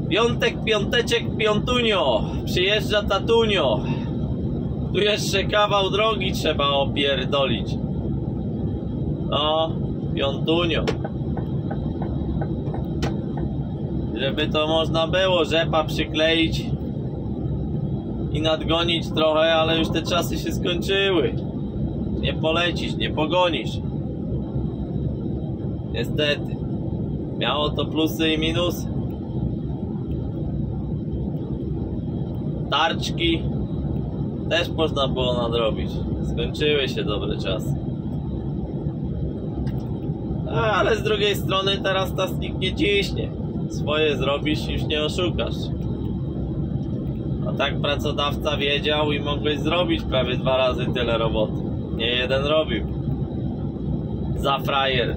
Piątek, piąteczek, piątunio. Przyjeżdża tatunio. Tu jeszcze kawał drogi trzeba opierdolić. O, piątunio. Żeby to można było rzepa przykleić i nadgonić trochę, ale już te czasy się skończyły. Nie polecisz, nie pogonisz. Niestety. Miało to plusy i minusy. Tarczki też można było nadrobić. Skończyły się dobre czasy. Ale z drugiej strony teraz nas nikt nie ciśnie. Swoje zrobisz, już nie oszukasz. A tak pracodawca wiedział i mogłeś zrobić prawie 2 razy tyle roboty. Nie jeden robił. Za frajer.